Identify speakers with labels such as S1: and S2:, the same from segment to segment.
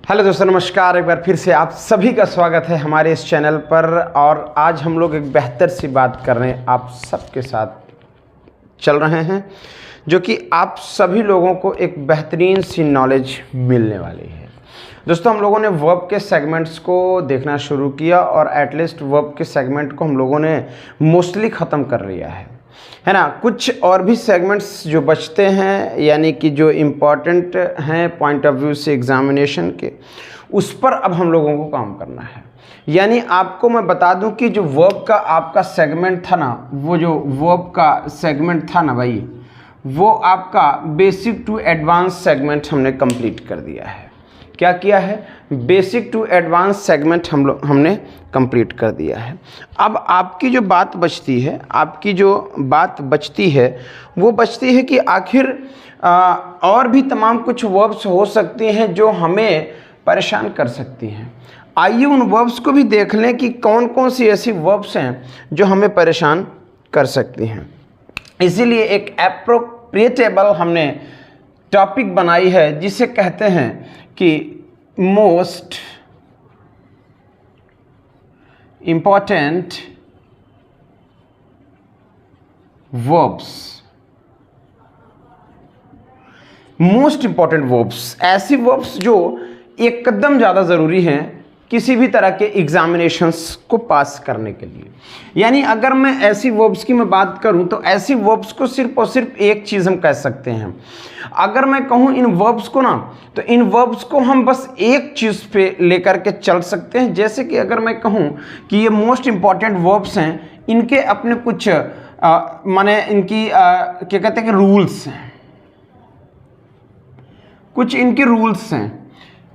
S1: Hello दोस्तों, नमस्कार। एक बार फिर से आप सभी का स्वागत है हमारे इस चैनल पर। और आज हम लोग एक बेहतर सी बात करने आप सबके साथ चल रहे हैं, जो कि आप सभी लोगों को एक बेहतरीन सी नॉलेज मिलने वाली है। दोस्तों, हम लोगों ने वर्ब के सेगमेंट्स को देखना शुरू किया और एटलीस्ट वर्ब के सेगमेंट को हम लोगों ने मोस्टली ख़त्म कर लिया है ना। कुछ और भी सेगमेंट्स जो बचते हैं, यानी कि जो इम्पॉर्टेंट हैं पॉइंट ऑफ व्यू से एग्जामिनेशन के, उस पर अब हम लोगों को काम करना है। यानी आपको मैं बता दूं कि जो वर्ब का आपका सेगमेंट था ना, वो जो वर्ब का सेगमेंट था ना भाई, वो आपका बेसिक टू एडवांस सेगमेंट हमने कंप्लीट कर दिया है। क्या किया है? बेसिक टू एडवांस सेगमेंट हमने कंप्लीट कर दिया है। अब आपकी जो बात बचती है, वो बचती है कि आखिर और भी तमाम कुछ वर्ब्स हो सकती हैं जो हमें परेशान कर सकती हैं। आइए उन वर्ब्स को भी देख लें कि कौन कौन सी ऐसी वर्ब्स हैं जो हमें परेशान कर सकती हैं। इसीलिए एक एप्रोप्रिएटेबल हमने टॉपिक बनाई है, जिसे कहते हैं कि most important verbs. Most important verbs, ऐसी वर्ब्स जो एकदम ज़्यादा ज़रूरी हैं किसी भी तरह के एग्जामिनेशंस को पास करने के लिए। यानी अगर मैं ऐसी वर्ब्स की मैं बात करूं तो ऐसी वर्ब्स को सिर्फ और सिर्फ एक चीज़ हम कह सकते हैं। अगर मैं कहूं इन वर्ब्स को ना, तो इन वर्ब्स को हम बस एक चीज़ पे लेकर के चल सकते हैं। जैसे कि अगर मैं कहूं कि ये मोस्ट इंपॉर्टेंट वर्ब्स हैं, इनके अपने कुछ माने इनकी क्या कहते हैं कि रूल्स हैं, कुछ इनके रूल्स हैं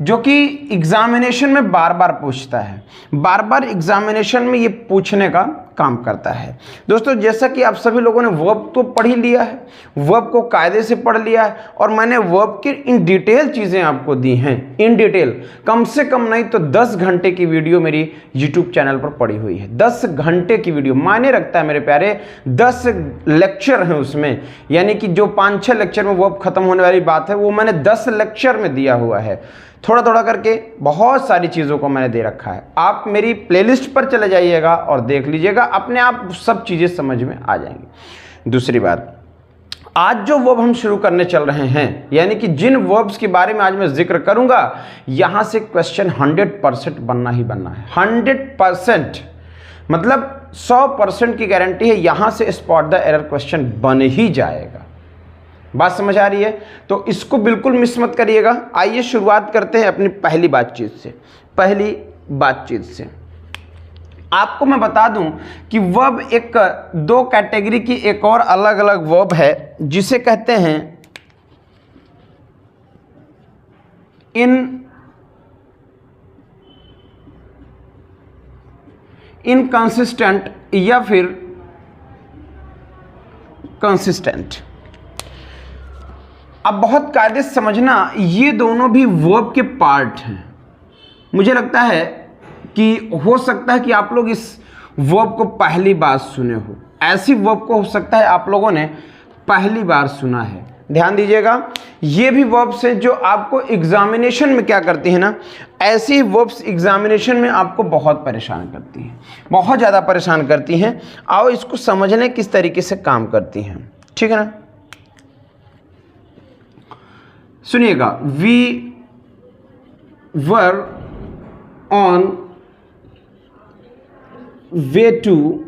S1: जो कि एग्जामिनेशन में बार बार पूछता है, बार बार एग्जामिनेशन में ये पूछने का काम करता है। दोस्तों, जैसा कि आप सभी लोगों ने वर्ब तो पढ़ ही लिया है, वर्ब को कायदे से पढ़ लिया है, और मैंने वर्ब की इन डिटेल चीज़ें आपको दी हैं, इन डिटेल। कम से कम नहीं तो 10 घंटे की वीडियो मेरी यूट्यूब चैनल पर पड़ी हुई है। 10 घंटे की वीडियो मायने रखता है मेरे प्यारे। 10 लेक्चर हैं उसमें, यानी कि जो 5-6 लेक्चर में वर्ब खत्म होने वाली बात है, वो मैंने 10 लेक्चर में दिया हुआ है। थोड़ा थोड़ा करके बहुत सारी चीज़ों को मैंने दे रखा है। आप मेरी प्लेलिस्ट पर चले जाइएगा और देख लीजिएगा, अपने आप सब चीज़ें समझ में आ जाएंगी। दूसरी बात, आज जो वर्ब हम शुरू करने चल रहे हैं, यानी कि जिन वर्ब्स के बारे में आज मैं जिक्र करूंगा, यहां से क्वेश्चन 100% बनना ही बनना है। 100% मतलब 100% की गारंटी है, यहां से स्पॉट द एरर क्वेश्चन बन ही जाएगा। बात समझ आ रही है? तो इसको बिल्कुल मिस मत करिएगा। आइए शुरुआत करते हैं अपनी पहली बातचीत से। आपको मैं बता दूं कि वर्ब एक दो कैटेगरी की एक और अलग अलग वर्ब है, जिसे कहते हैं इनकंसिस्टेंट या फिर कंसिस्टेंट। अब बहुत कायदे से समझना, ये दोनों भी वर्ब के पार्ट हैं। मुझे लगता है कि हो सकता है कि आप लोग इस वर्ब को पहली बार सुने हो। ऐसी वर्ब को हो सकता है आप लोगों ने पहली बार सुना है। ध्यान दीजिएगा, ये भी वर्ब्स हैं जो आपको एग्जामिनेशन में क्या करती है ना, ऐसी वर्ब्स एग्जामिनेशन में आपको बहुत परेशान करती हैं, बहुत ज़्यादा परेशान करती हैं। आओ इसको समझने किस तरीके से काम करती हैं, ठीक है ना। सुनिएगा, we were on way to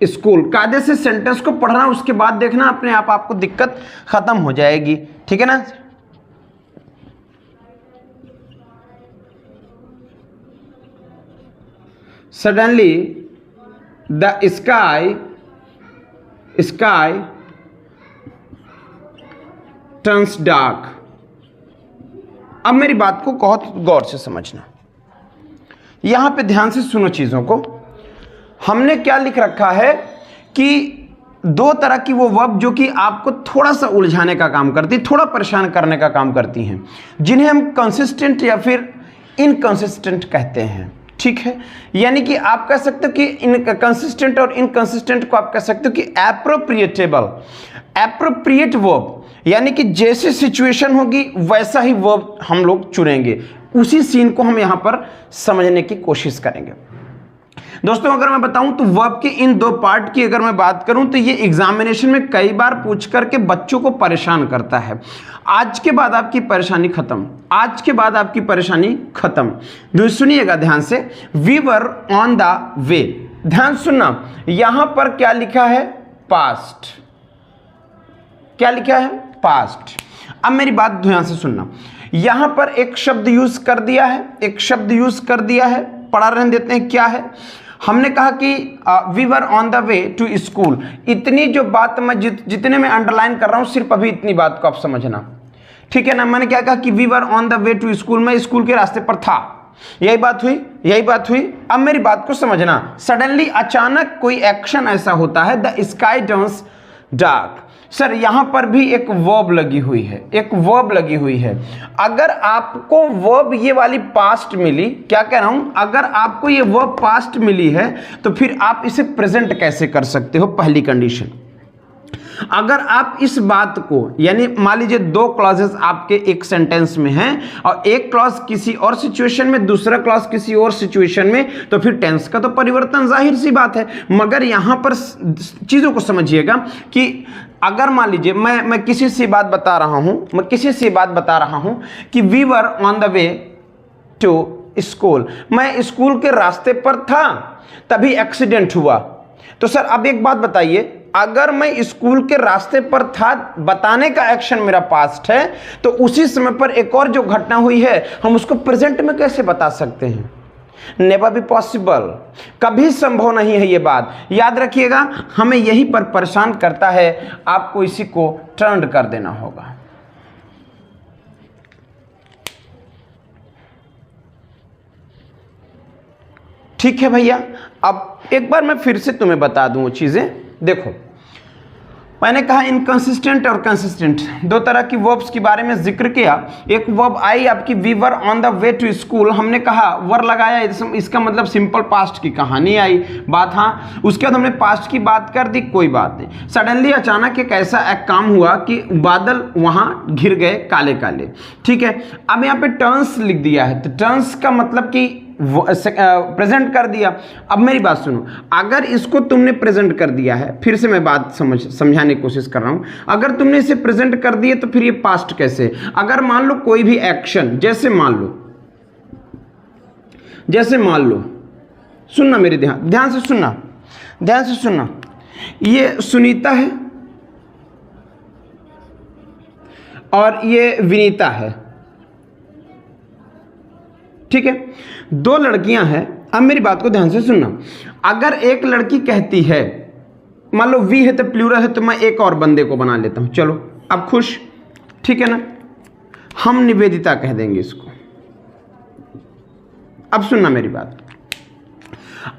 S1: school. कायदे से सेंटेंस को पढ़ना, उसके बाद देखना अपने आप आपको दिक्कत खत्म हो जाएगी, ठीक है ना। Suddenly the sky turns dark. अब मेरी बात को बहुत गौर से समझना, यहां पे ध्यान से सुनो चीजों को। हमने क्या लिख रखा है कि दो तरह की वो वर्ब जो कि आपको थोड़ा सा उलझाने का काम करती, थोड़ा परेशान करने का काम करती हैं, जिन्हें हम कंसिस्टेंट या फिर इनकंसिस्टेंट कहते हैं, ठीक है। यानी कि आप कह सकते हो कि इनकंसिस्टेंट और इनकंसिस्टेंट को आप कह सकते हो कि एप्रोप्रिएटेबल, एप्रोप्रिएट वर्ब यानी कि जैसी सिचुएशन होगी वैसा ही वर्ब हम लोग चुनेंगे, उसी सीन को हम यहां पर समझने की कोशिश करेंगे। दोस्तों अगर मैं बताऊं तो वर्ब के इन दो पार्ट की अगर मैं बात करूं तो ये एग्जामिनेशन में कई बार पूछ करके बच्चों को परेशान करता है। आज के बाद आपकी परेशानी खत्म, आज के बाद आपकी परेशानी खत्म। सुनिएगा ध्यान से, we were on the way, ध्यान सुनना, यहां पर क्या लिखा है, पास्ट, क्या लिखा है, पास्ट। अब मेरी बात ध्यान से सुनना, यहां पर एक शब्द यूज कर दिया है, एक शब्द यूज कर दिया है, पढ़ा रहने देते हैं क्या है। हमने कहा कि we were on the way to school. इतनी जो बात मैं जितने में अंडरलाइन कर रहा हूं, सिर्फ अभी इतनी बात को आप समझना, ठीक है ना। मैंने क्या कहा कि we were on the way to school, मैं स्कूल के रास्ते पर था, यही बात हुई, यही बात हुई। अब मेरी बात को समझना, सडनली अचानक कोई एक्शन ऐसा होता है, the sky turns dark. Sir यहां पर भी एक वर्ब लगी हुई है, एक वर्ब लगी हुई है। अगर आपको वर्ब ये वाली पास्ट मिली, क्या कह रहा हूं, अगर आपको ये वर्ब पास्ट मिली है तो फिर आप इसे प्रेजेंट कैसे कर सकते हो, पहली कंडीशन। अगर आप इस बात को, यानी मान लीजिए दो क्लॉजेस आपके एक सेंटेंस में हैं और एक क्लॉज किसी और सिचुएशन में, दूसरा क्लॉज किसी और सिचुएशन में, तो फिर टेंस का तो परिवर्तन जाहिर सी बात है। मगर यहां पर चीजों को समझिएगा कि अगर मान लीजिए मैं किसी से बात बता रहा हूं, मैं किसी से बात बता रहा हूं कि we were on the way to school, मैं स्कूल के रास्ते पर था तभी एक्सीडेंट हुआ। तो सर अब एक बात बताइए, अगर मैं स्कूल के रास्ते पर था, बताने का एक्शन मेरा पास्ट है, तो उसी समय पर एक और जो घटना हुई है हम उसको प्रेजेंट में कैसे बता सकते हैं। नेवर बी पॉसिबल, कभी संभव नहीं है ये बात, याद रखिएगा। हमें यही पर परेशान करता है, आपको इसी को टर्न कर देना होगा। ठीक है भैया, अब एक बार मैं फिर से तुम्हें बता दूं वो चीजें। देखो मैंने कहा इनकंसिस्टेंट और कंसिस्टेंट, दो तरह की वर्ब्स के बारे में जिक्र किया। एक वर्ब आई आपकी we were on the way to school, हमने कहा वर लगाया, इसका मतलब सिंपल पास्ट की कहानी आई बात। हाँ, उसके बाद हमने पास्ट की बात कर दी, कोई बात नहीं। सडनली अचानक एक ऐसा एक काम हुआ कि बादल वहां घिर गए काले काले, ठीक है। अब यहाँ पे टर्न्स लिख दिया है, तो टर्न्स का मतलब कि प्रेजेंट कर दिया। अब मेरी बात सुनो, अगर इसको तुमने प्रेजेंट कर दिया है, फिर से मैं बात समझाने की कोशिश कर रहा हूं, अगर तुमने इसे प्रेजेंट कर दिया तो फिर ये पास्ट कैसे। अगर मान लो कोई भी एक्शन, जैसे मान लो सुनना मेरे ध्यान से सुनना, ध्यान से सुनना, ये सुनीता है और ये विनीता है, ठीक है, दो लड़कियां हैं। अब मेरी बात को ध्यान से सुनना, अगर एक लड़की कहती है, मान लो वी है तो प्लूरल है, तो मैं एक और बंदे को बना लेता हूं, चलो अब खुश, ठीक है ना, हम निवेदिता कह देंगे इसको। अब सुनना मेरी बात,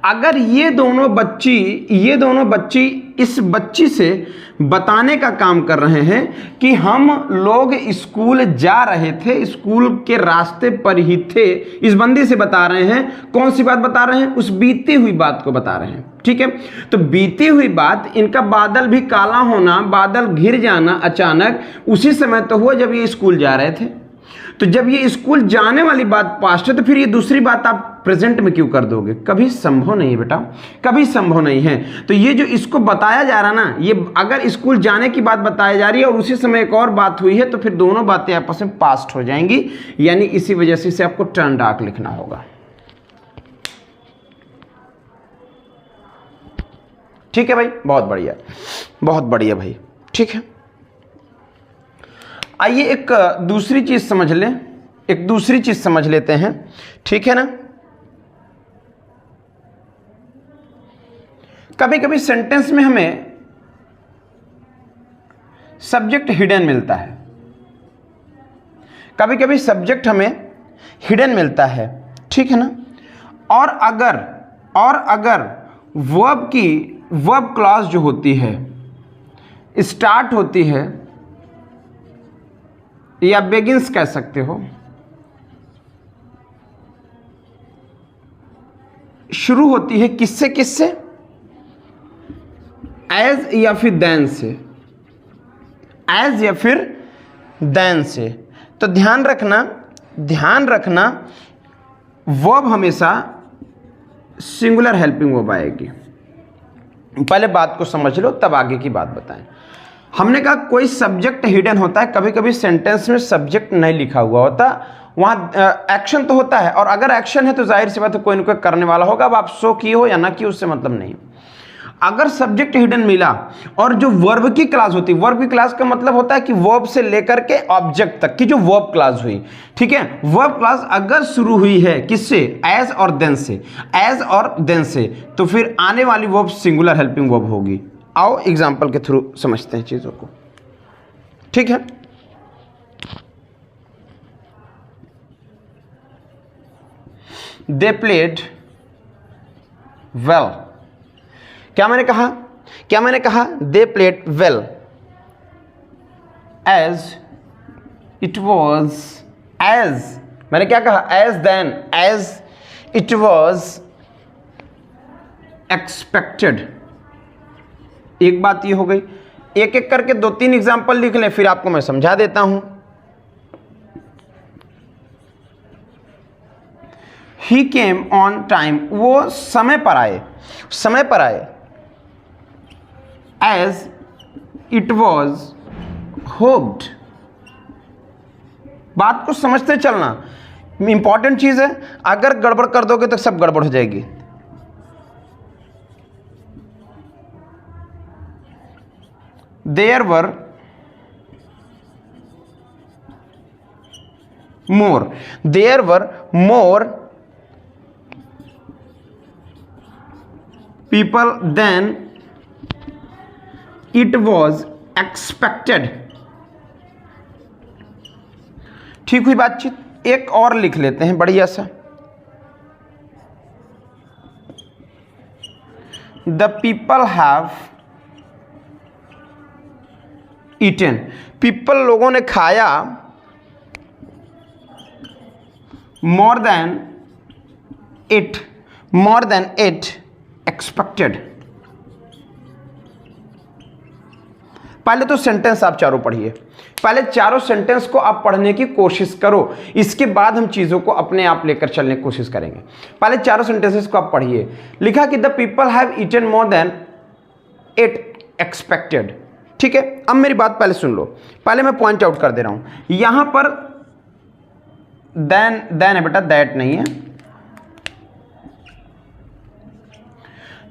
S1: अगर ये दोनों बच्ची इस बच्ची से बताने का काम कर रहे हैं कि हम लोग स्कूल जा रहे थे, स्कूल के रास्ते पर ही थे, इस बंदी से बता रहे हैं, कौन सी बात बता रहे हैं, उस बीती हुई बात को बता रहे हैं, ठीक है। तो बीती हुई बात, इनका बादल भी काला होना, बादल घिर जाना अचानक उसी समय तो हुआ जब ये स्कूल जा रहे थे। तो जब ये स्कूल जाने वाली बात पास्ट है, तो फिर ये दूसरी बात आप प्रेजेंट में क्यों कर दोगे, कभी संभव नहीं है बेटा, कभी संभव नहीं है। तो ये जो इसको बताया जा रहा ना, ये अगर स्कूल जाने की बात बताई जा रही है और उसी समय एक और बात हुई है, तो फिर दोनों बातें आपस में पास्ट हो जाएंगी, यानी इसी वजह से इसे आपको टर्न डार्क लिखना होगा। ठीक है भाई, बहुत बढ़िया, बहुत बढ़िया भाई, ठीक है। आइए एक दूसरी चीज समझ लें, एक दूसरी चीज समझ लेते हैं, ठीक है ना। कभी कभी सेंटेंस में हमें सब्जेक्ट हिडन मिलता है, कभी कभी सब्जेक्ट हमें हिडन मिलता है, ठीक है ना। और अगर वर्ब की वर्ब क्लॉज जो होती है स्टार्ट होती है या बेगिंस कह सकते हो, शुरू होती है किससे, एज या फिर देन से, एज या फिर देन से। तो ध्यान रखना वर्ब हमेशा सिंगुलर हेल्पिंग वर्ब आएगी। पहले बात को समझ लो तब आगे की बात बताएं। हमने कहा कोई सब्जेक्ट हिडन होता है, कभी कभी सेंटेंस में सब्जेक्ट नहीं लिखा हुआ होता, वहाँ एक्शन तो होता है, और अगर एक्शन है तो जाहिर सी बात है कोई ना कोई करने वाला होगा। अब आप सो किए हो या ना किए उससे मतलब नहीं। अगर सब्जेक्ट हिडन मिला और जो वर्ब की क्लास होती है, वर्ब की क्लास का मतलब होता है कि वर्ब से लेकर के ऑब्जेक्ट तक की जो वर्ब क्लास हुई, ठीक है, वर्ब क्लास अगर शुरू हुई है किससे, एज और देन से, एज और देन से, तो फिर आने वाली वर्ब सिंगुलर हेल्पिंग वर्ब होगी। आओ एग्जांपल के थ्रू समझते हैं चीजों को, ठीक है। They played well. क्या मैंने कहा they played well as it was, as मैंने क्या कहा, as then, as it was expected. एक बात ये हो गई। एक एक करके 2-3 एग्जाम्पल लिख लें, फिर आपको मैं समझा देता हूं। ही केम ऑन टाइम, वो समय पर आए, एज इट वॉज होप्ड। बात को समझते चलना इंपॉर्टेंट चीज है, अगर गड़बड़ कर दोगे तो सब गड़बड़ हो जाएगी। There were more people than it was expected। ठीक हुई बातचीत। एक और लिख लेते हैं बढ़िया सा। The people have eaten, people लोगों ने खाया, more than it expected। पहले तो सेंटेंस आप चारों पढ़िए, पहले चारों सेंटेंस को आप पढ़ने की कोशिश करो, इसके बाद हम चीजों को अपने आप लेकर चलने की कोशिश करेंगे। पहले चारों सेंटेंसेस को आप पढ़िए। लिखा कि the people have eaten more than it expected. ठीक है, अब मेरी बात पहले सुन लो, पहले मैं पॉइंट आउट कर दे रहा हूं। यहां पर देन है बेटा, दैट नहीं है।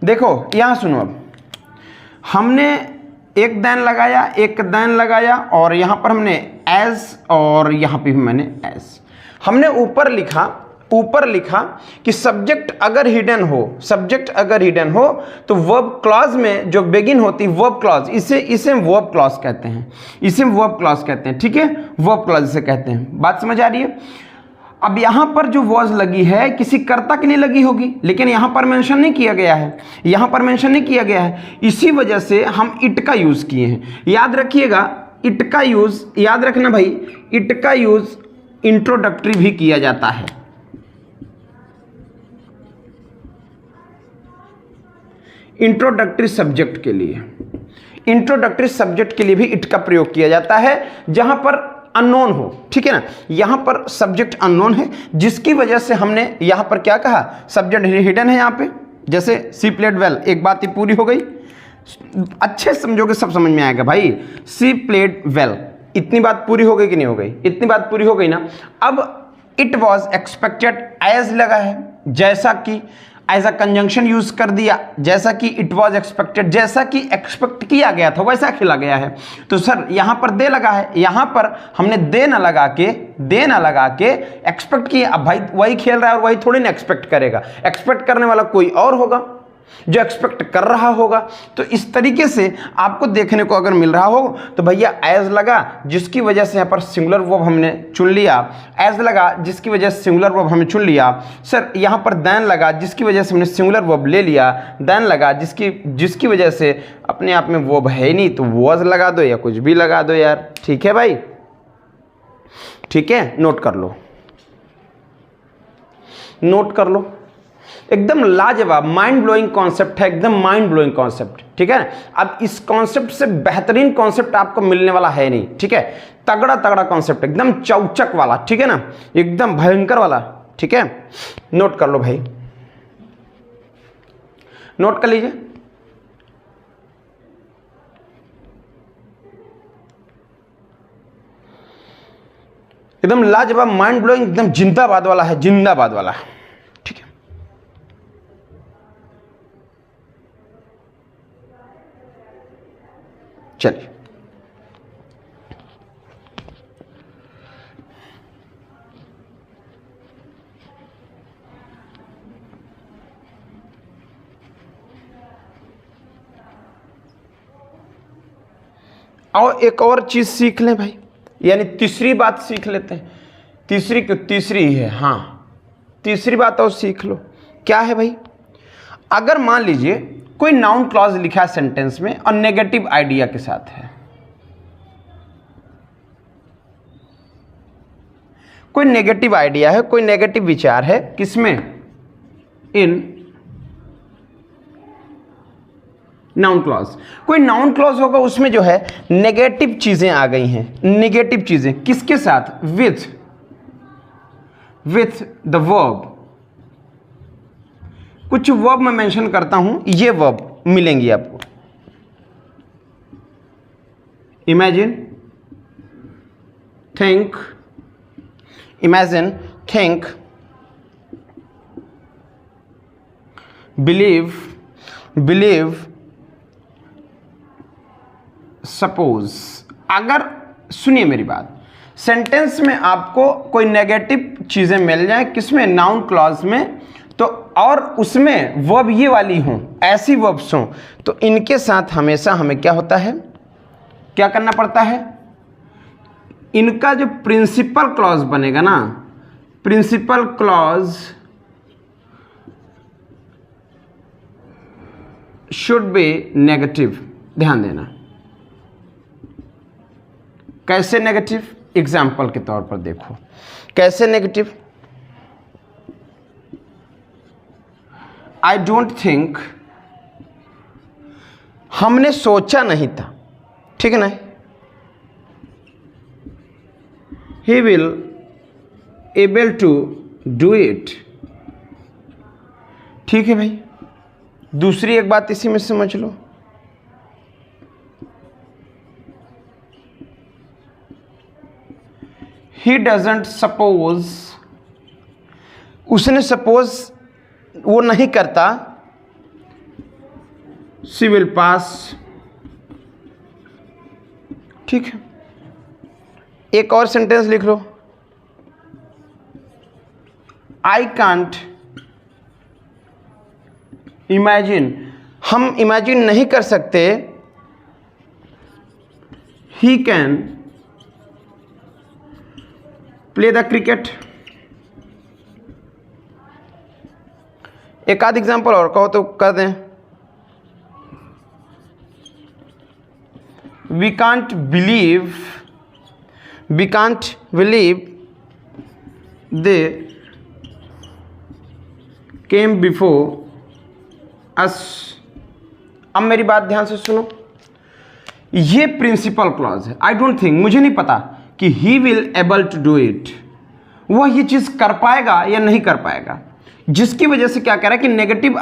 S1: देखो यहां सुनो, अब हमने एक देन लगाया, और यहां पर हमने एज, और यहां पे भी मैंने एज। हमने ऊपर लिखा कि सब्जेक्ट अगर हिडन हो तो वर्ब क्लॉज में जो बिगिन होती है वर्ब क्लॉज, इसे वर्ब क्लॉज कहते हैं। ठीक है, वर्ब क्लॉज इसे कहते हैं। बात समझ आ रही है? अब यहां पर जो वॉज लगी है किसी कर्ता के लिए लगी होगी, लेकिन यहां पर मेंशन नहीं किया गया है, इसी वजह से हम इट का यूज किए हैं। याद रखिएगा, इट का यूज, याद रखना भाई, इट का यूज इंट्रोडक्टरी भी किया जाता है। इंट्रोडक्टरी सब्जेक्ट के लिए भी इट का प्रयोग किया जाता है, जहां पर अननोन हो। ठीक है ना, यहां पर सब्जेक्ट अननोन है, जिसकी वजह से हमने यहां पर क्या कहा, सब्जेक्ट हिडन है यहां पे। जैसे सी प्लेड वेल, एक बात ही पूरी हो गई। अच्छे समझोगे सब समझ में आएगा भाई। सी प्लेड वेल, इतनी बात पूरी हो गई कि नहीं हो गई? इतनी बात पूरी हो गई ना। अब इट वॉज एक्सपेक्टेड, एज लगा है, जैसा कि एज अ कंजंक्शन यूज कर दिया, जैसा कि इट वॉज एक्सपेक्टेड, जैसा कि एक्सपेक्ट किया गया था वैसा खिला गया है। तो सर यहां पर दे लगा है, यहां पर हमने दे ना लगा के एक्सपेक्ट किया। अब भाई वही खेल रहा है और वही थोड़ी ना एक्सपेक्ट करेगा, एक्सपेक्ट करने वाला कोई और होगा जो एक्सपेक्ट कर रहा होगा। तो इस तरीके से आपको देखने को अगर मिल रहा हो तो भैया एज लगा, जिसकी वजह से यहाँ पर सिंगुलर वर्ब हमने चुन लिया, एज लगा जिसकी वजह से सिंगुलर वर्ब हमने चुन लिया। सर यहाँ पर देन लगा जिसकी वजह से हमने सिंगुलर वर्ब ले लिया, देन लगा जिसकी वजह से अपने आप में वर्ब है ही नहीं, तो वॉज लगा दो या कुछ भी लगा दो यार। ठीक है भाई, ठीक है, नोट कर लो। एकदम लाजवाब, माइंड ब्लोइंग कॉन्सेप्ट है, एकदम माइंड ब्लोइंग कॉन्सेप्ट। ठीक है। अब इस कॉन्सेप्ट से बेहतरीन कॉन्सेप्ट आपको मिलने वाला है नहीं, ठीक है। तगड़ा तगड़ा कॉन्सेप्ट, एकदम चौचक वाला, ठीक है ना, एकदम भयंकर वाला, ठीक है। नोट कर लो भाई, नोट कर लीजिए। एकदम लाजवाब, माइंड ब्लोइंग, एकदम जिंदाबाद वाला है, जिंदाबाद वाला, ठीक है। चलिए और एक और चीज सीख लें भाई, यानी तीसरी बात सीख लेते हैं। तीसरी क्यों, तीसरी ही है, हाँ तीसरी बात और सीख लो। क्या है भाई, अगर मान लीजिए कोई नाउन क्लॉज लिखा है सेंटेंस में और नेगेटिव आइडिया के साथ है, कोई नेगेटिव आइडिया है, कोई नेगेटिव विचार है, किसमें, इन नाउन क्लॉज। कोई नाउन क्लॉज होगा, उसमें जो है नेगेटिव चीजें आ गई हैं, नेगेटिव चीजें किसके साथ, विथ द वर्ब। कुछ वर्ब मैं मेंशन करता हूं, ये वर्ब मिलेंगी आपको। Imagine, think, imagine, think, believe, suppose. अगर सुनिए मेरी बात, सेंटेंस में आपको कोई नेगेटिव चीजें मिल जाए, किसमें, नाउन क्लॉज में, तो और उसमें वर्ब ये वाली हों, ऐसी वर्ब्स हों, तो इनके साथ हमेशा हमें क्या होता है, क्या करना पड़ता है, इनका जो प्रिंसिपल क्लॉज बनेगा ना, principal clause should be negative. ध्यान देना, कैसे नेगेटिव, एग्जाम्पल के तौर पर देखो कैसे नेगेटिव। आई डोंट थिंक, हमने सोचा नहीं था, ठीक है ना, he will able to do it, ठीक है भाई। दूसरी एक बात इसी में समझ लो, he doesn't suppose, उसने सपोज वो नहीं करता, she will pass, ठीक है। एक और सेंटेंस लिख लो, I can't imagine, हम इमेजिन नहीं कर सकते, he can play the cricket. एक आध एग्जाम्पल और कहो तो कर दें, we can't believe they came before us. अब मेरी बात ध्यान से सुनो, ये प्रिंसिपल क्लॉज है। आई डोंट थिंक, मुझे नहीं पता कि he will able to do it, वह ये चीज कर पाएगा या नहीं कर पाएगा, जिसकी वजह से क्या कह रहा है कि नेगेटिव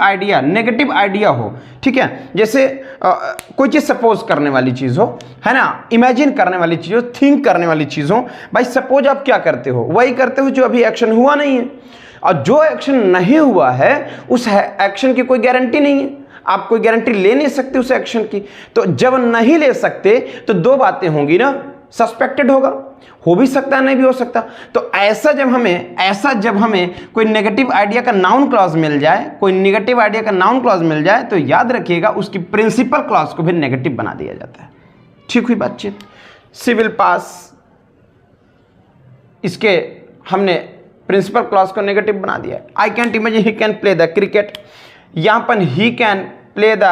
S1: आइडिया हो, ठीक है। जैसे कोई चीज सपोज करने वाली चीज हो, है ना, इमेजिन करने वाली चीज हो, थिंक करने वाली चीज हो। भाई सपोज आप क्या करते हो, वही करते हो जो अभी एक्शन हुआ नहीं है, और जो एक्शन नहीं हुआ है उस एक्शन की कोई गारंटी नहीं है, आप कोई गारंटी ले नहीं सकते उस एक्शन की। तो जब नहीं ले सकते तो दो बातें होंगी ना, सस्पेक्टेड होगा, हो भी सकता है नहीं भी हो सकता। तो ऐसा जब हमें कोई नेगेटिव आइडिया का नाउन क्लॉज मिल जाए, तो याद रखिएगा उसकी प्रिंसिपल क्लॉज को भी नेगेटिव बना दिया जाता है। ठीक हुई बातचीत। सिविल पास, इसके हमने प्रिंसिपल क्लॉज को नेगेटिव बना दिया। I can't imagine he can play the cricket, यहां पर he can play the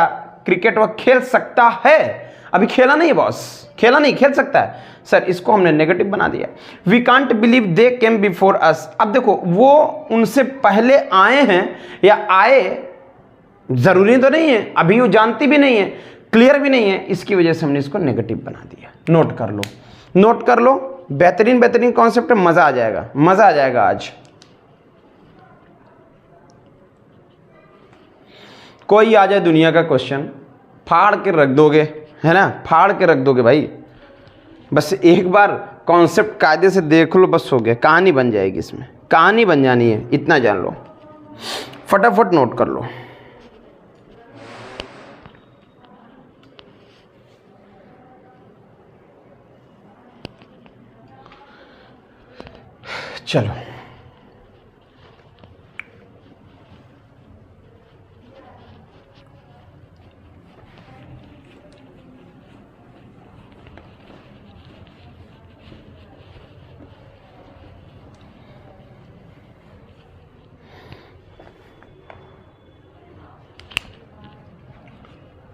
S1: cricket, वह खेल सकता है, अभी खेला नहीं है बॉस, खेला नहीं, खेल सकता है सर, इसको हमने नेगेटिव बना दिया। We can't believe they came before us, अब देखो वो उनसे पहले आए हैं या आए, जरूरी तो नहीं है, अभी वो जानती भी नहीं है, क्लियर भी नहीं है, इसकी वजह से हमने इसको नेगेटिव बना दिया। नोट कर लो, नोट कर लो, बेहतरीन बेहतरीन कॉन्सेप्ट है, मजा आ जाएगा, मजा आ जाएगा आज। कोई आ जाए दुनिया का क्वेश्चन, फाड़ के रख दोगे, है ना, फाड़ के रख दोगे भाई। बस एक बार कॉन्सेप्ट कायदे से देख लो, बस हो गया, कहानी बन जाएगी, इसमें कहानी बन जानी है, इतना जान लो। फटाफट नोट कर लो। चलो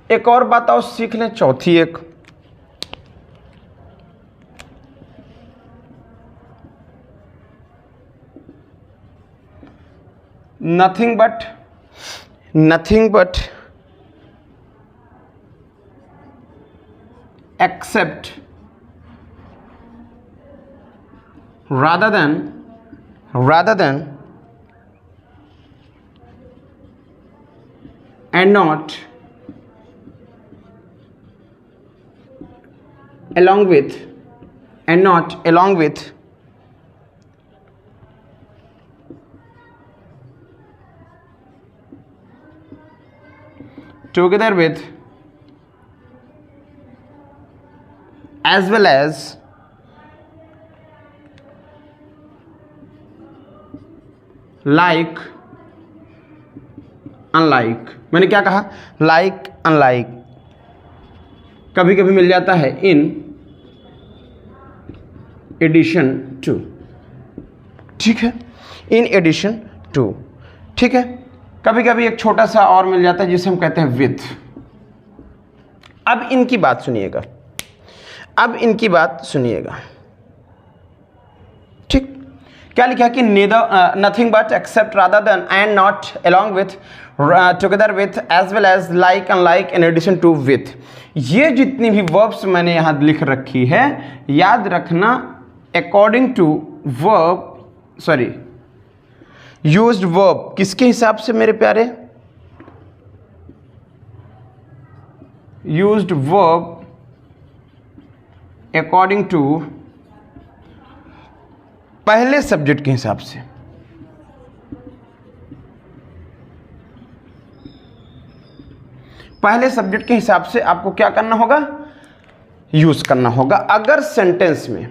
S1: एक और बात आओ सीख लें, चौथी एक, nothing but accept rather than and not along with together with as well as like unlike। मैंने क्या कहा, like unlike कभी कभी मिल जाता है in addition to, ठीक है, in addition to, ठीक है। कभी कभी एक छोटा सा और मिल जाता है जिसे हम कहते हैं with। अब इनकी बात सुनिएगा, अब इनकी बात सुनिएगा, ठीक। क्या लिखा कि neither nothing but except rather than and not along with together with as well as like unlike in addition to with। ये जितनी भी वर्ब्स मैंने यहां लिख रखी है, याद रखना according to verb, sorry used verb किसके हिसाब से मेरे प्यारे, यूज्ड वर्ब अकॉर्डिंग टू पहले सब्जेक्ट के हिसाब से। पहले सब्जेक्ट के हिसाब से आपको क्या करना होगा, यूज करना होगा। अगर सेंटेंस में,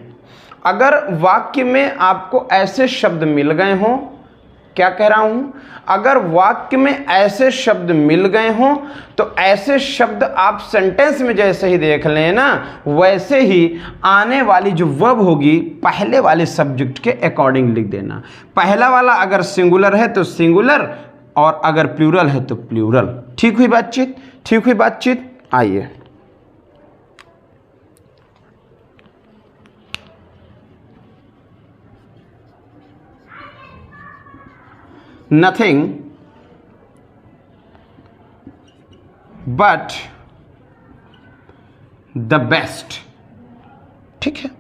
S1: अगर वाक्य में आपको ऐसे शब्द मिल गए हों, क्या कह रहा हूं, अगर वाक्य में ऐसे शब्द मिल गए हों तो ऐसे शब्द आप सेंटेंस में जैसे ही देख लें ना, वैसे ही आने वाली जो वर्ब होगी पहले वाले सब्जेक्ट के अकॉर्डिंग लिख देना। पहला वाला अगर सिंगुलर है तो सिंगुलर, और अगर प्लूरल है तो प्लूरल। ठीक हुई बातचीत, ठीक हुई बातचीत। आइए nothing but the best, ठीक है,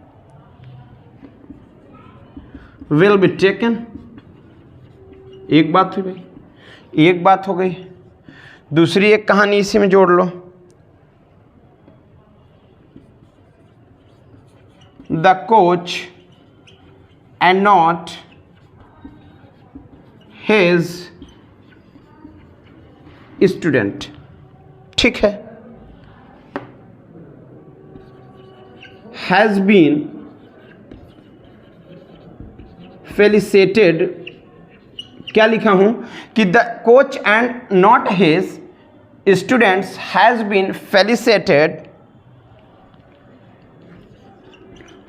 S1: will be taken। एक बात हुई भाई, एक बात हो गई। दूसरी एक कहानी इसी में जोड़ लो, the coach and not his student, ठीक है, has been felicitated। क्या लिखा हूं कि the coach and not his students has been felicitated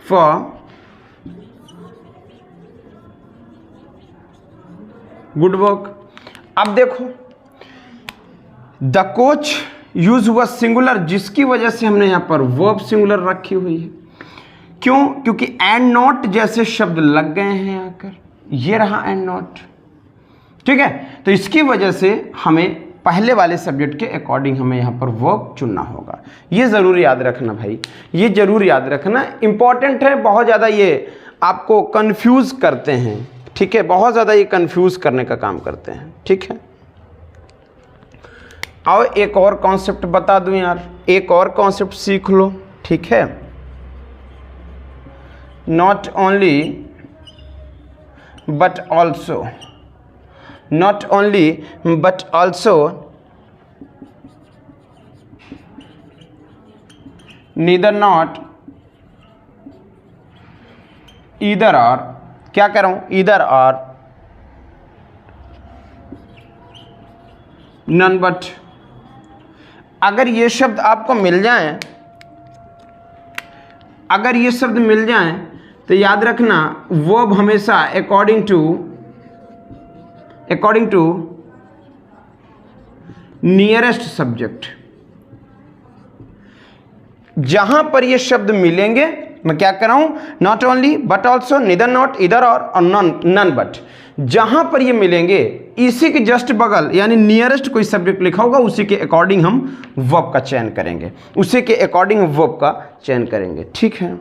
S1: for good work. अब देखो द कोच यूज हुआ सिंगुलर, जिसकी वजह से हमने यहां पर वर्ब सिंगुलर रखी हुई है। क्यों? क्योंकि एंड नॉट जैसे शब्द लग गए हैं आकर, ये रहा एंड नॉट, ठीक है। तो इसकी वजह से हमें पहले वाले सब्जेक्ट के अकॉर्डिंग हमें यहाँ पर वर्ब चुनना होगा। ये ज़रूर याद रखना भाई, ये ज़रूर याद रखना, इंपॉर्टेंट है। बहुत ज़्यादा ये आपको कंफ्यूज करते हैं, ठीक है, बहुत ज़्यादा ये कंफ्यूज करने का काम करते हैं, ठीक है। आओ एक और कॉन्सेप्ट बता दूं यार, एक और कॉन्सेप्ट सीख लो, ठीक है। Not only but also, not only but also, neither not, either or, क्या कह रहा हूं, either or, none but। अगर ये शब्द आपको मिल जाए, अगर ये शब्द मिल जाए तो याद रखना वर्ब हमेशा अकॉर्डिंग टू नियरेस्ट सब्जेक्ट, जहां पर ये शब्द मिलेंगे, मैं क्या कर रहा हूं, not only but also, neither not, इधर और नन बट, जहां पर ये मिलेंगे इसी के जस्ट बगल यानी नियरेस्ट कोई सब्जेक्ट लिखा होगा, उसी के अकॉर्डिंग हम वर्ब का चयन करेंगे, उसी के अकॉर्डिंग वर्ब का चयन करेंगे, ठीक है।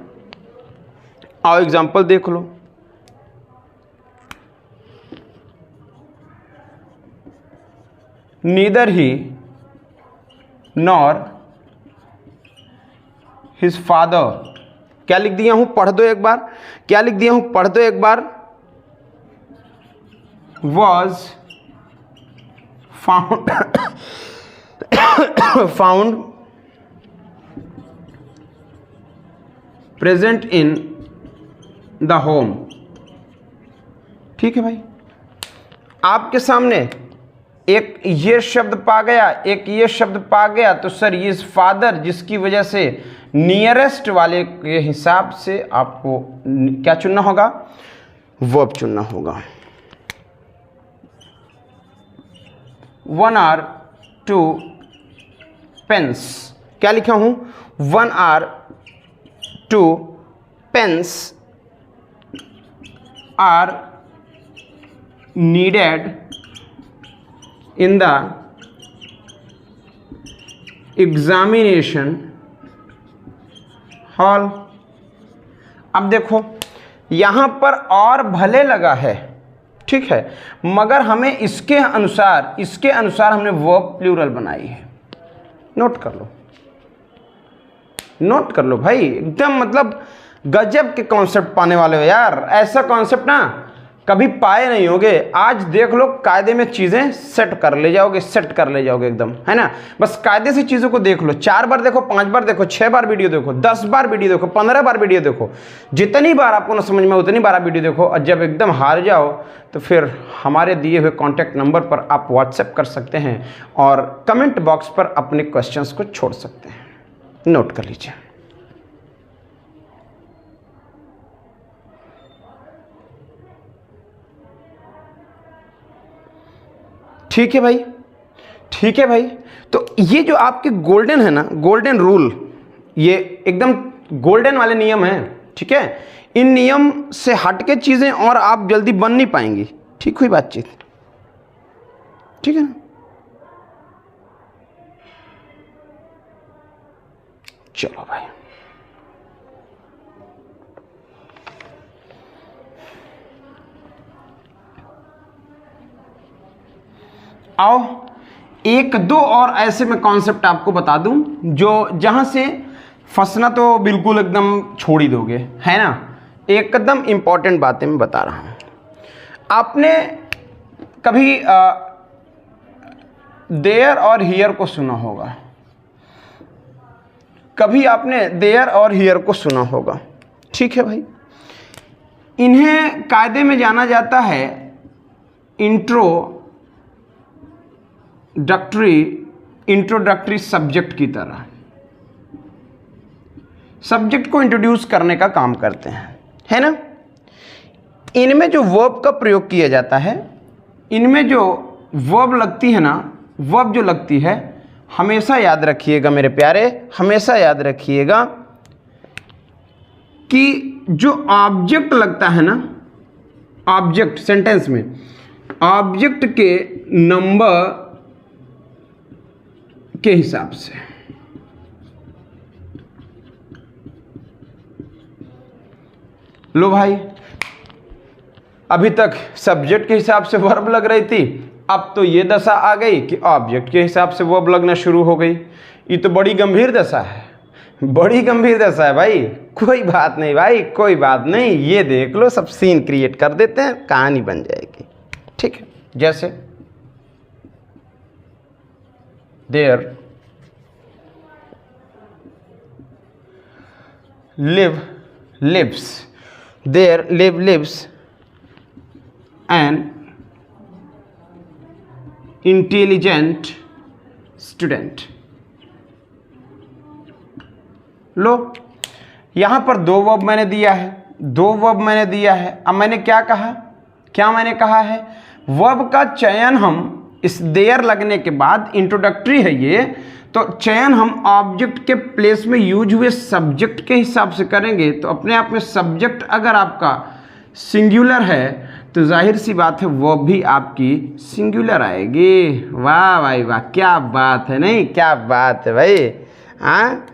S1: आओ एग्जांपल देख लो। नीदर ही नॉर हिज फादर, क्या लिख दिया हूं, पढ़ दो एक बार, क्या लिख दिया हूं, पढ़ दो एक बार, was found present in the home, ठीक है भाई। आपके सामने एक ये शब्द पा गया, एक ये शब्द पा गया, तो सर ये फादर, जिसकी वजह से नियरेस्ट वाले के हिसाब से आपको क्या चुनना होगा, वर्ब चुनना होगा। 1 hour 2 pence, क्या लिखा हूं, 1 hour 2 pence are needed in the examination hall. अब देखो यहां पर और भले लगा है, ठीक है, मगर हमें इसके अनुसार हमने वर्ब प्लूरल बनाई है। नोट कर लो, नोट कर लो भाई, एकदम मतलब गजब के कॉन्सेप्ट पाने वाले हो यार, ऐसा कॉन्सेप्ट ना कभी पाए नहीं होगे। आज देख लो, कायदे में चीजें सेट कर ले जाओगे एकदम, है ना। बस कायदे से चीजों को देख लो, 4 बार देखो, 5 बार देखो, 6 बार वीडियो देखो, 10 बार वीडियो देखो, 15 बार वीडियो देखो, जितनी बार आपको ना समझ में उतनी बार आप वीडियो देखो। और जब एकदम हार जाओ तो फिर हमारे दिए हुए कॉन्टैक्ट नंबर पर आप व्हाट्सएप कर सकते हैं और कमेंट बॉक्स पर अपने क्वेश्चंस को छोड़ सकते हैं। नोट कर लीजिए। ठीक है भाई, ठीक है भाई। तो ये जो आपके गोल्डन है ना, गोल्डन रूल, ये एकदम गोल्डन वाले नियम हैं, ठीक है। इन नियम से हटके चीजें और आप जल्दी बन नहीं पाएंगी, ठीक हुई बातचीत, ठीक है ना। चलो भाई, आओ एक दो और ऐसे मैं कॉन्सेप्ट आपको बता दूं जो जहां से फंसना तो बिल्कुल एकदम छोड़ ही दोगे, है ना। एकदम इंपॉर्टेंट बातें मैं बता रहा हूं। आपने कभी देयर और हियर को सुना होगा, कभी आपने देयर और हियर को सुना होगा, ठीक है भाई। इन्हें कायदे में जाना जाता है इंट्रोडक्टरी सब्जेक्ट की तरह। सब्जेक्ट को इंट्रोड्यूस करने का काम करते हैं, है ना। इनमें जो वर्ब का प्रयोग किया जाता है, इनमें जो वर्ब लगती है ना, वर्ब जो लगती है, हमेशा याद रखिएगा मेरे प्यारे, हमेशा याद रखिएगा कि जो ऑब्जेक्ट लगता है ना, ऑब्जेक्ट सेंटेंस में ऑब्जेक्ट के नंबर के हिसाब से। लो भाई, अभी तक सब्जेक्ट के हिसाब से वर्ब लग रही थी, अब तो ये दशा आ गई कि ऑब्जेक्ट के हिसाब से वर्ब लगना शुरू हो गई। ये तो बड़ी गंभीर दशा है, बड़ी गंभीर दशा है भाई। कोई बात नहीं भाई, कोई बात नहीं, ये देख लो, सब सीन क्रिएट कर देते हैं, कहानी बन जाएगी। ठीक है, जैसे there lives, there lives an intelligent student. लो, यहां पर दो वर्ब मैंने दिया है, अब मैंने क्या कहा है, वर्ब का चयन हम इस देयर लगने के बाद, इंट्रोडक्टरी है ये, तो चयन हम ऑब्जेक्ट के प्लेस में यूज हुए सब्जेक्ट के हिसाब से करेंगे। तो अपने आप में सब्जेक्ट अगर आपका सिंगुलर है तो जाहिर सी बात है वर्ब भी आपकी सिंगुलर आएगी। वाह भाई वाह, क्या बात है, नहीं क्या बात है भाई। हाँ,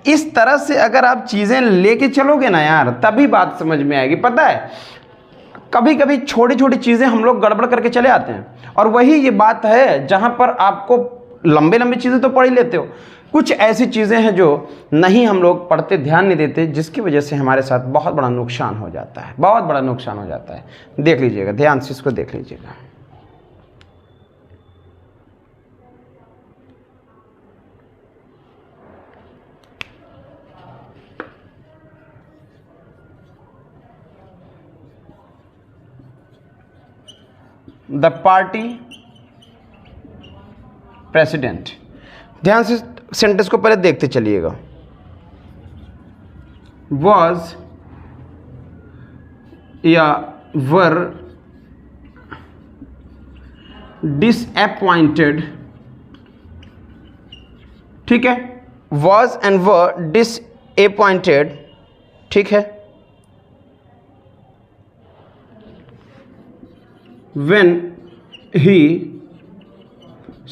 S1: इस तरह से अगर आप चीज़ें लेके चलोगे ना यार, तभी बात समझ में आएगी। पता है, कभी कभी छोटी छोटी चीज़ें हम लोग गड़बड़ करके चले आते हैं, और वही ये बात है जहाँ पर आपको लंबे लंबे चीज़ें तो पढ़ ही लेते हो, कुछ ऐसी चीज़ें हैं जो नहीं हम लोग पढ़ते, ध्यान नहीं देते, जिसकी वजह से हमारे साथ बहुत बड़ा नुकसान हो जाता है, बहुत बड़ा नुकसान हो जाता है। देख लीजिएगा, ध्यान से इसको देख लीजिएगा। द पार्टी प्रेसिडेंट, ध्यान से सेंटेंस को पहले देखते चलिएगा। वॉज या वर डिसअपॉइंटेड, ठीक है, वॉज एंड वर डिसअपॉइंटेड, ठीक है, when he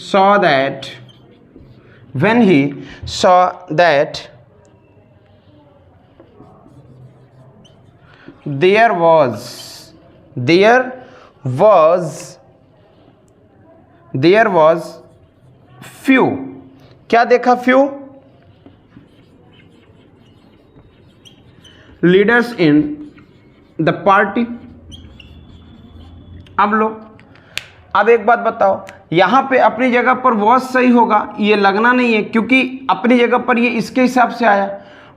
S1: saw that there was few, क्या देखा, few leaders in the party। अब लो, अब एक बात बताओ, यहाँ पे अपनी जगह पर वॉज सही होगा, ये लगना नहीं है, क्योंकि अपनी जगह पर ये इसके हिसाब से आया।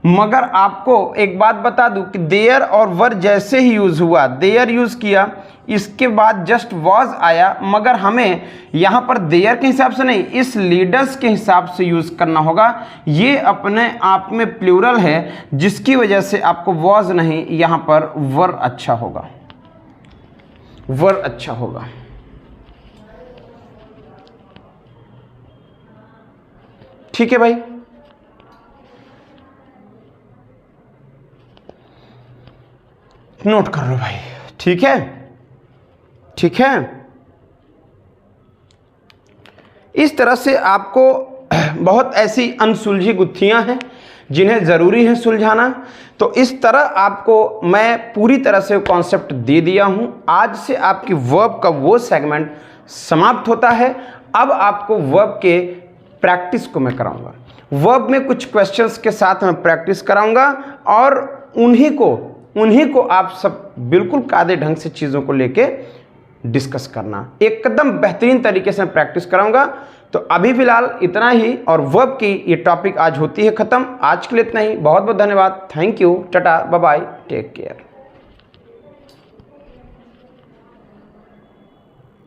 S1: मगर आपको एक बात बता दूं कि देयर और वर जैसे ही यूज हुआ, देयर यूज किया, इसके बाद जस्ट वॉज आया, मगर हमें यहाँ पर देयर के हिसाब से नहीं, इस लीडर्स के हिसाब से यूज करना होगा। ये अपने आप में प्लूरल है, जिसकी वजह से आपको वॉज नहीं, यहाँ पर वर अच्छा होगा, वर अच्छा होगा। ठीक है भाई, नोट कर लो भाई, ठीक है, ठीक है। इस तरह से आपको बहुत ऐसी अनसुलझी गुत्थियां हैं जिन्हें ज़रूरी है सुलझाना। तो इस तरह आपको मैं पूरी तरह से कॉन्सेप्ट दे दिया हूं। आज से आपकी वर्ब का वो सेगमेंट समाप्त होता है। अब आपको वर्ब के प्रैक्टिस को मैं कराऊंगा, वर्ब में कुछ क्वेश्चंस के साथ मैं प्रैक्टिस कराऊंगा, और उन्हीं को आप सब बिल्कुल कायदे ढंग से चीज़ों को लेके डिस्कस करना, एकदम बेहतरीन तरीके से मैं प्रैक्टिस कराऊंगा। तो अभी फिलहाल इतना ही, और वर्ब की ये टॉपिक आज होती है ख़त्म। आज के लिए इतना ही, बहुत बहुत धन्यवाद, thank you, tata, bye bye, take care.